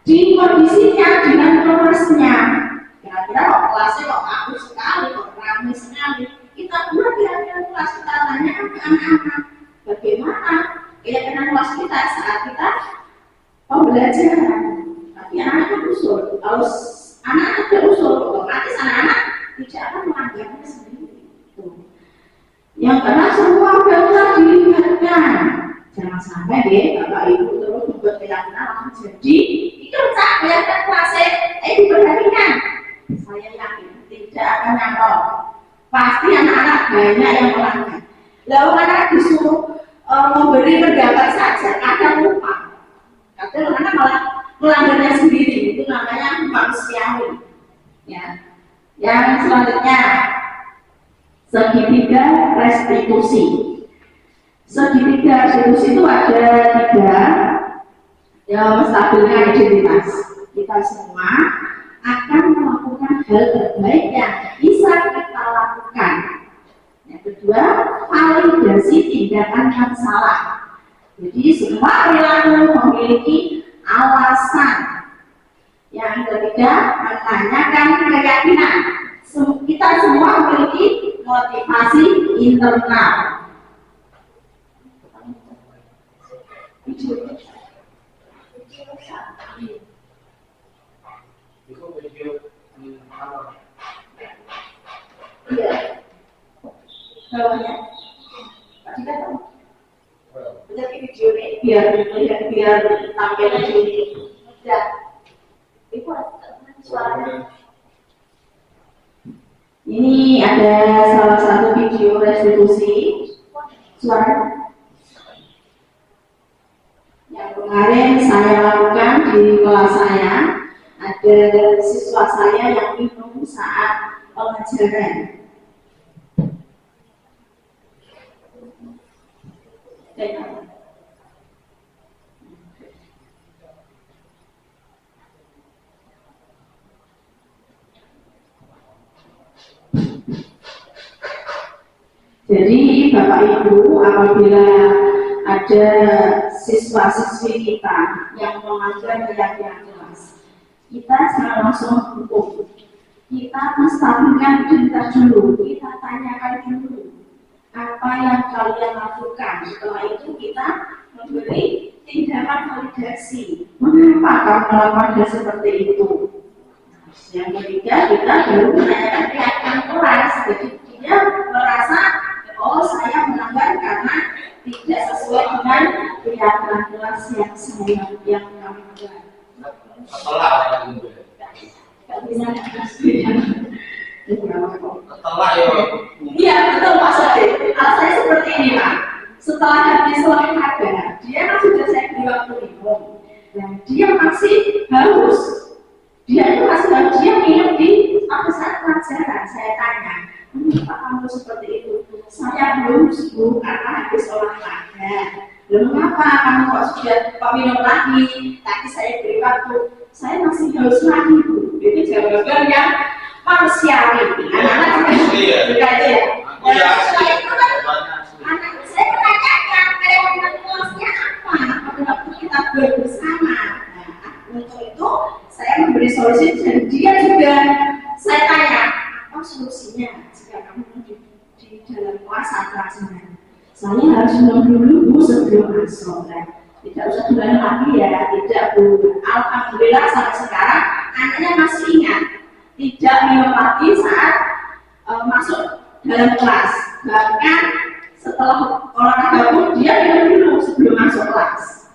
dikondisikan dengan kelasnya. Kira-kira kok kelasnya kok bagus sekali, kok ramai sekali. Kita buat kira-kira kelas, kita tanya ke anak-anak bagaimana keyakinan kelas kita saat kita pembelajaran. Tapi anak-anak usul, kalau anak-anak berusul, otomatis anak-anak tidak akan menganggapnya sendiri. Yang karena semua telah dilibatkan. Jangan sampai deh Bapak Ibu terus membuat keyakinan langsung jadi ikut keyakinan kelasnya, diperhatikan. Saya yakin tidak akan nyantol. Pasti anak-anak banyak yang melanggar. Lalu anak disuruh memberi pendapat saja, kadang lupa. Kadang anak malah melanggarnya sendiri, itu namanya manusiawi. Ya. Yang selanjutnya, segitiga restitusi. Segitiga restitusi itu ada 3 yang menstabilkan identitas. Kita semua akan melakukan hal terbaik yang bisa kita lakukan. Yang kedua, validasi tindakan yang salah. Jadi semua perilaku memiliki alasan. Yang ketiga, menanyakan keyakinan. Kita semua memiliki motivasi internal. Iya. Bawahnya. Kita tahu. Benar video ini biar tampil di mudah. Itu suaranya. Ini ada salah satu video restitusi suara yang kemarin saya lakukan di kelas saya. Ada siswa saya yang minum saat pengajaran. Jadi Bapak Ibu, apabila ada siswa-siswi kita yang melanggar keyakinan kelas, kita jangan langsung hukum. Kita menstabilkan identitas dulu, kita tanyakan dulu apa yang kalian lakukan. Setelah itu kita memberi tindakan validasi. Mengapa kamu melakukan hal seperti itu? Yang ketiga, kita baru menanyakan keyakinan kelas. Jadi dia merasa, oh saya melanggar karena tidak sesuai dengan keyakinan kelas yang kami buat. Setelah ya. Iya betul Pak Sade. Alasannya seperti ini Pak. Setelah habis olahraga, dia kan sudah saya beri waktu minum. Dan dia masih haus. Dia minum di saat pelajaran. Saya tanya, kenapa kamu seperti itu? Saya belum Bu karena habis olahraga. Lalu mengapa kamu kok sudah minum lagi? Tadi saya beri waktu. Saya masih haus lagi Bu. Itu jawaban yang manusiawi. Anak-anak juga aja ya. Setelah itu kan anak saya menanyakan keyakinan kelasnya apa? Apakah kita bersama? Untuk itu saya memberi solusi dan dia juga saya tanya apa solusinya jika kamu di dalam puasa pelajaran. Saya harus minum dulu Bu sebelum masuk. Tidak usah bulan lagi ya, tidak Bu. Alhamdulillah sampai sekarang anaknya masih ingat tidak minum lagi saat masuk dalam kelas. Bahkan setelah olahraga pun dia minum dulu sebelum masuk kelas.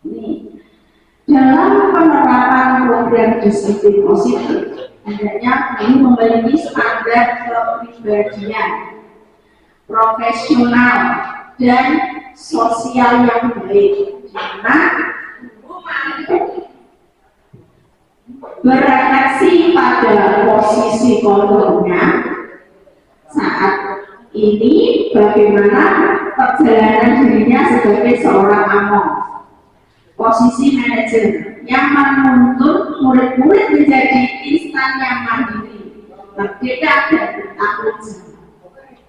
Ini dalam penerapan program disiplin positif, hendaknya ini memiliki standar kepribadian, profesional dan sosial yang baik, di mana berefleksi pada posisi kontrolnya saat ini, bagaimana perjalanan dirinya sebagai seorang among, posisi manajer yang menuntut murid-murid menjadi instan yang mandiri, merdeka dan bertanggung jawab.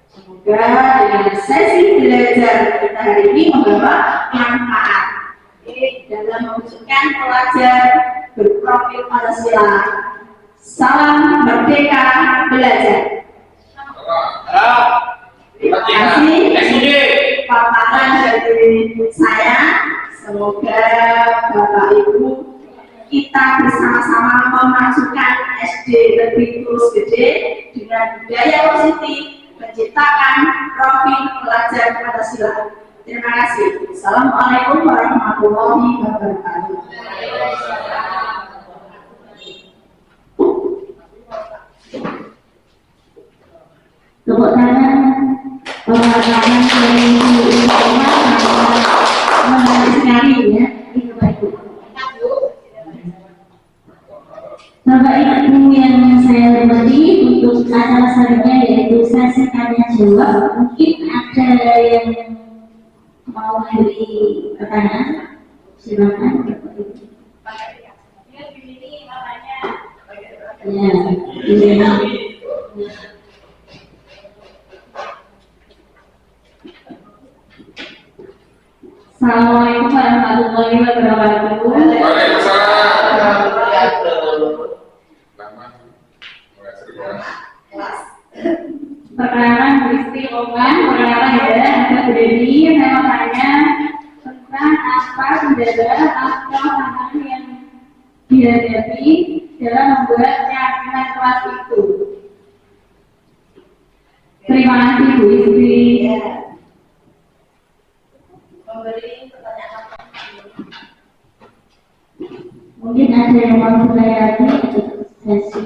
Semoga dengan sesi belajar kita hari ini membawa manfaat. dalam mewujudkan pelajar berprofil Pancasila. Salam merdeka belajar. Terima kasih paparan dari saya. Semoga Bapak Ibu kita bersama-sama memajukan SD Negeri Tulus Gede dengan budaya positif, menciptakan profil pelajar Pancasila. Terima kasih. Assalamualaikum warahmatullahi wabarakatuh. Tepuk tangan penghargaan dari Ibu menarik sekali ya. Ini Bapak Ibu. Bapak Ibu yang saya hormati, untuk acara selanjutnya yaitu sesi tanya jawab. Mungkin ada yang mau beri pertanyaan, silakan. Ya, iya. Assalamualaikum warahmatullahi wabarakatuh. Perkenalkan Kristi Oman, perkenalkan ya, saya Bu Dedi. Saya mau tanya tentang apa kendala atau tantangan yang dihadapi dalam membuat keyakinan kelas itu. Terima kasih Bu Istri. Memberi pertanyaan apa? Mungkin ada yang mau saya lagi sesi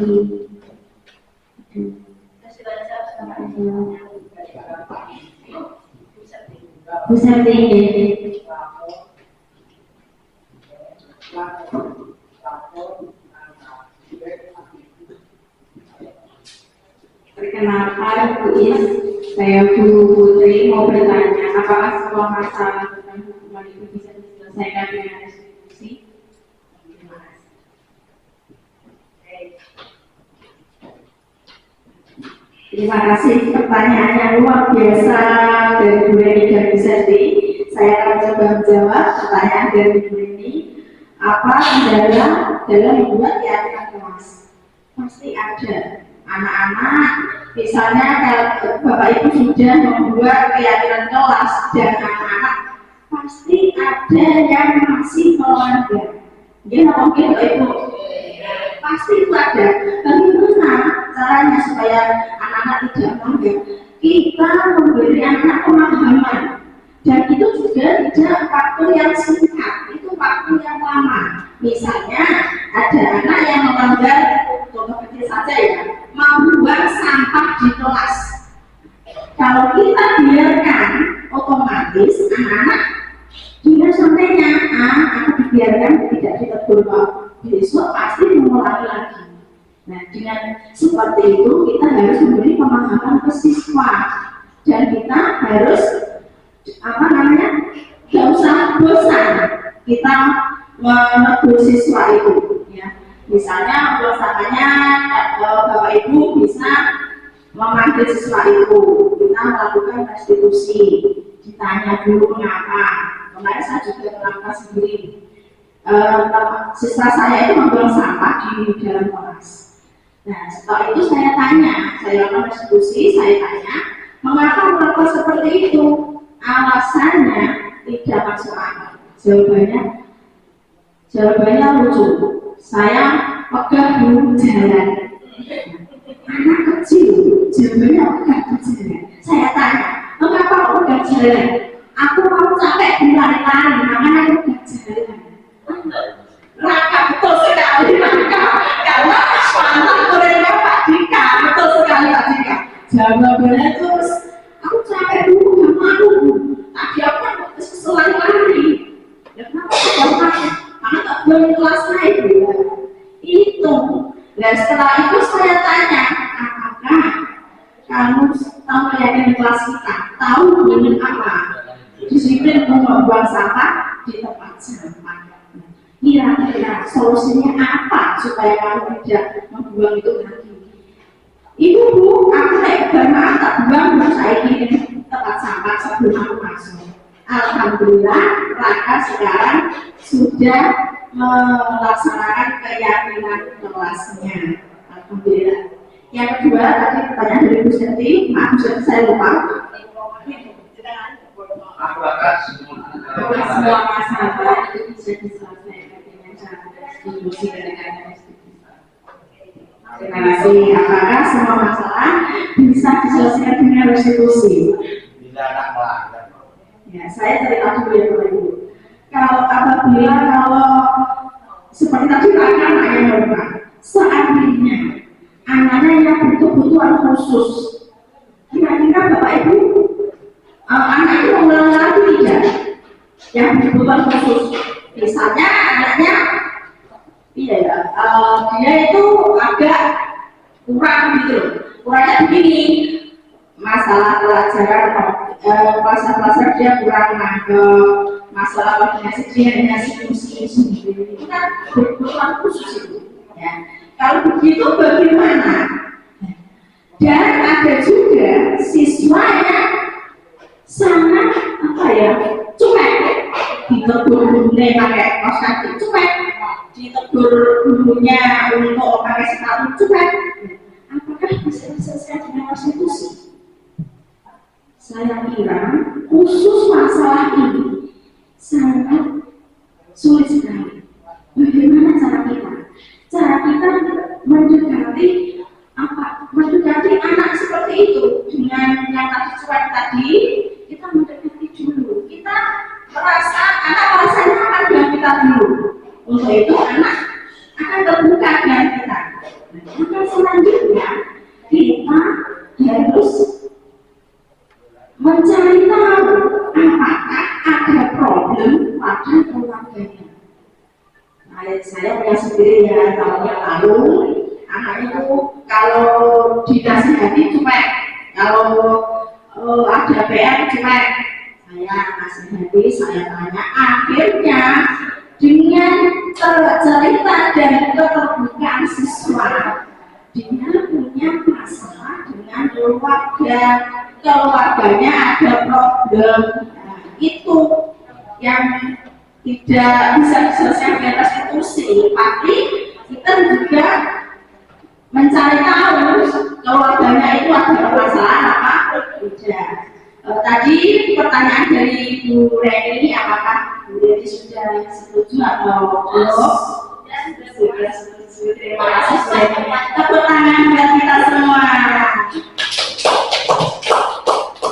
besar tinggi. Perkenalkan Bu Is, saya Bu Putri mau bertanya, apakah semua masalah tentang hukuman itu bisa diselesaikan dengan restitusi? Terima kasih, pertanyaan yang luar biasa dari Bu Reni dan Bu Sesti. Saya akan coba menjawab pertanyaan dari Bu Reni. Apa kendala dalam membuat keyakinan kelas? Pasti ada. Anak-anak, misalnya kalau Bapak Ibu sudah membuat keyakinan kelas dan anak-anak, pasti ada yang masih melanggar. Dia mungkin Bapak Ibu, pasti itu ada. Bagaimana caranya supaya anak-anak tidak melanggar? Kita memberi anak pemahaman, dan itu juga tidak waktu yang singkat, itu waktu yang lama. Misalnya ada anak yang melanggar, contoh kecil saja ya, membuang sampah di kelas. Kalau kita biarkan, otomatis anak-anak dia sampainya, aku dibiarkan tidak ditegur Pak, besok pasti mengulangi lagi. Nah, dengan seperti itu kita harus memberi pemahaman ke siswa, dan kita harus nggak usah bosan kita menegur siswa itu ya. Misalnya pelaksanaannya Bapak Ibu bisa memanggil siswa itu, kita melakukan restitusi, ditanya dulu mengapa. Kemarin saya juga melakukan sendiri. Siswa saya itu membuang sampah di dalam kelas. Nah, setelah itu saya tanya, saya lakukan restitusi, saya tanya mengapa melakukan seperti itu. Alasannya tidak masuk akal. Jawabannya lucu. Saya pegang dulu jalan. Anak kecil, jawabannya pegang jalan. Saya tanya, mengapa pegang jalan? Aku mau capek berlari-lari, makanya aku pegang jalan. Raka betul sekali, Raka. Karena mantan muridnya Pak Dika, betul sekali Pak Dika. Jawabannya terus, aku capek dulu, gak mau. Tadi aku kan selari-lari. Ya kenapa gak mau? Karena tak boleh kelas naik ya. Itu. Dan setelah itu saya tanya, apakah kamu tahu yang di kelas kita tahu dengan apa? Disiplin membuang sampah di tempat sampah. Kira-kira solusinya apa supaya kamu tidak membuang itu lagi? Ibu Bu, aku naik bermaaf tak buang, saya kirim tempat sampah sebelum aku masuk. Alhamdulillah Raka sekarang sudah melaksanakan keyakinan kelasnya. Alhamdulillah. Yang kedua tadi pertanyaan dari Bu Senti, maaf Bu Senti saya lupa. Apakah Semua masalah itu bisa diselesaikan dengan cara diskusi dengan Terima kasih. Apakah semua masalah bisa diselesaikan dengan restitusi? bila anak melanggar? Ya, saya cerita dulu ya Bapak Ibu. Kalau seperti tadi Raka anaknya normal, seandainya anaknya yang butuh-butuhan khusus, kira-kira Bapak Ibu anak itu mengulang lagi tidak? Yang butuh-butuhan khusus, misalnya anaknya, iya ya, dia itu agak kurang gitu, kurangnya begini. Masalah pelajaran, masalah dia kurang nangkep, masalah koordinasi dia hanya sendiri itu kan berkebutuhan khusus itu. Ya. Kalau begitu bagaimana? Dan ada juga siswa yang sangat cuek, ditegur gurunya pakai kaos kaki cuek, ditegur gurunya untuk pakai sepatu cuek. Apakah bisa diselesaikan dengan restitusi? Saya kira khusus masalah ini sangat sulit sekali. Bagaimana cara kita? Cara kita mendekati anak seperti itu dengan yang tadi cuek tadi, kita mendekati dulu. Kita anak merasa nyaman dengan kita dulu. Untuk itu anak akan terbuka dengan kita. Maka selanjutnya kita harus mencari tahu apakah ada problem pada keluarganya. Saya punya sendiri ya, tahun yang lalu anak itu kalau dinasihati cuek, kalau ada PR cuek, saya nasihati, saya tanya, akhirnya dengan cerita dan keterbukaan siswa, dia punya masalah dengan keluarganya ada problem. Nah, itu yang tidak bisa diselesaikan dengan restitusi, tapi kita juga mencari tahu keluarganya itu ada permasalahan apa tidak. Tadi pertanyaan dari Bu Reni, apakah Bu Reni sudah setuju atau belum? Sudah setuju. Terima kasih banyak. Tepuk tangan buat kita semua.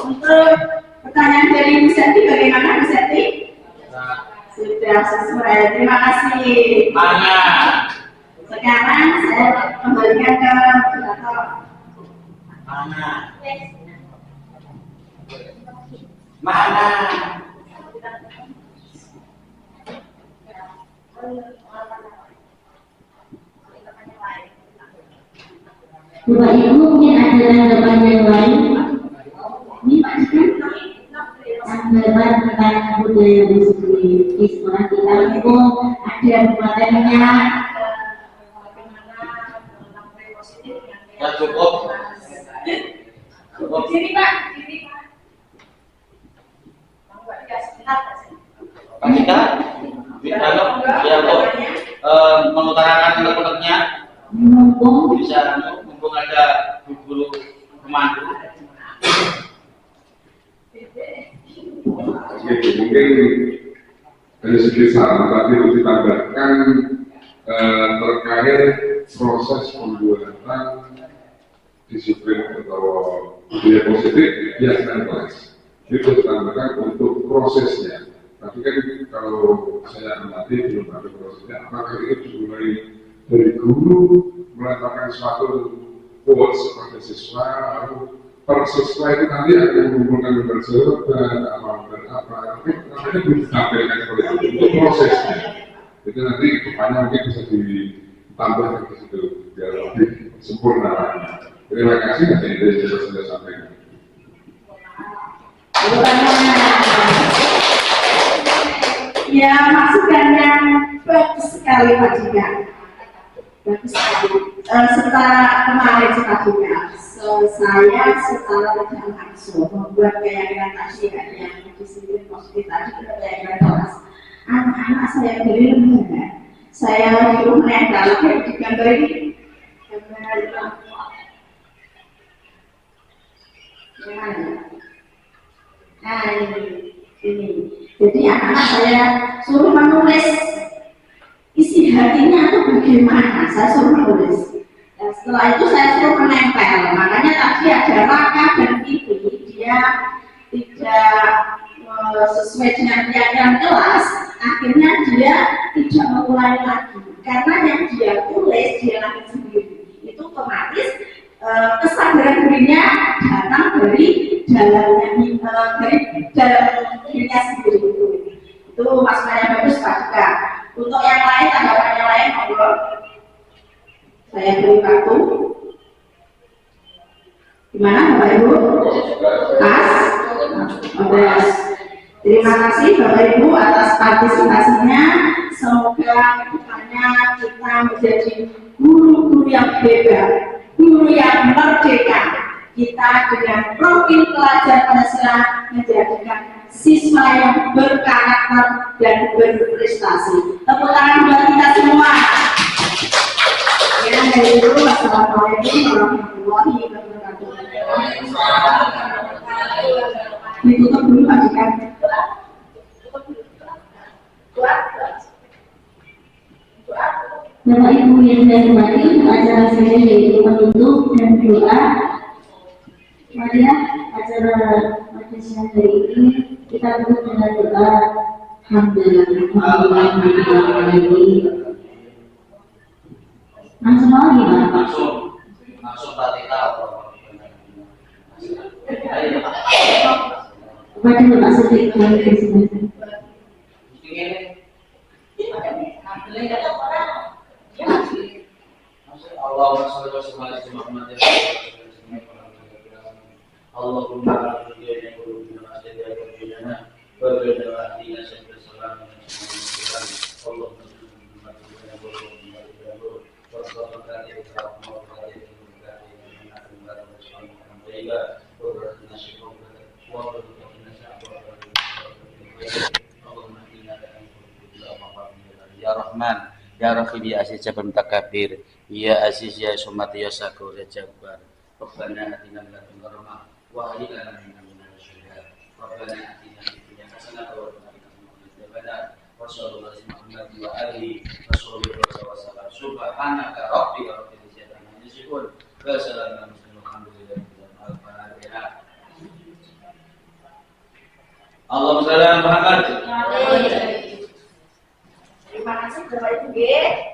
Untuk pertanyaan dari Bu Senti, bagaimana Bu Senti? Sudah sesuai. Terima kasih. Mana? Sekarang saya kembalikan ke moderator. Mana? Mana? Bapak Ibu mungkin ada tanggapan yang lain? Ini Pak tanggapan tentang budaya di sekolah kita itu ada materinya. Ya cukup. Cukup. Sini Pak. Pak Cika, ya untuk mengutarakan unek-uneknya bisa mumpung ada guru pemandu. Mungkin dari segi saran tadi harus ditambahkan terkait proses pembuatan disiplin atau budaya positif di asisten kelas. Itu ditambahkan untuk prosesnya. Tapi kan kalau saya amati belum ada prosesnya. Apakah itu mulai dari guru meletakkan suatu quotes kepada siswa, lalu per siswa itu nanti akan mengumpulkan berjawaban apa, tapi namanya belum ditampilkan seperti itu untuk prosesnya. Itu nanti depannya mungkin bisa ditambahkan ke situ biar lebih sempurna. Terima kasih atas ide yang sudah sampaikan. Ya, masukan yang bagus sekali Pak Jika. Bagus sekali. Setelah kemarin tadinya, saya setelah tidak langsung membuat keyakinan tadi yang disiplin positif tadi keyakinan kelas. Anak-anak saya beri lembaga, saya suruh menempel kayak di gambar ini. Nah ini. Jadi anak-anak saya suruh menulis isi hatinya itu bagaimana, saya suruh menulis. Dan setelah itu saya suruh menempel. Makanya tadi ada Raka dan Vivi, dia tidak sesuai dengan keyakinan kelas, akhirnya dia tidak mengulangi lagi. Karena yang dia tulis, dia lagi sendiri. Itu otomatis kesadaran dirinya datang dari dalamnya, dari dalam dirinya sendiri itu maksudnya bagus Pak juga. Untuk yang lain, tanggapan yang lain, monggo saya beri kartu. Gimana Bapak Ibu? Pas? Pas. Terima kasih Bapak Ibu atas partisipasinya. Semoga kedepannya kita menjadi guru-guru yang hebat, guru yang merdeka. Kita dengan profil pelajar Pancasila menjadikan siswa yang berkarakter dan berprestasi. Tepuk tangan buat kita semua. Ya, dari dulu, wassalamualaikum warahmatullahi wabarakatuh. Ditutup dulu Pak Jika. Bapak Ibu yang saya hormati, acara saya yaitu penutup dan doa. Marilah acara pada siang hari ini kita tutup dengan doa. Alhamdulillah. Langsung lagi Pak. Langsung Fatihah. Kepada Bapak Setiap kami bersemangat. Allahumma shalli wa sallim ala Muhammad Allahumma barik lana wa lana asyhadu wa la ilaha illa Ya Rahman, Ya Rahim, Ya Aziz, Ya Bermutakabir, Ya Aziz, Ya Somad, Ya Syakur, Ya Jabbar. Rabbana atina min ladunka rahmah wa hayyi lana min amrina rashada. Rabbana atina fid dunya hasanah wa qina adzabannar. Wa sallallahu alaihi Muhammad wa alihi wa sahbihi wa sallam. Subhanaka rabbil izzati amma yasifun. Wa salamun alhamdulillahi rabbil alamin. Allahumma shalli ala Muhammad. Terima kasih Bapak Ibu.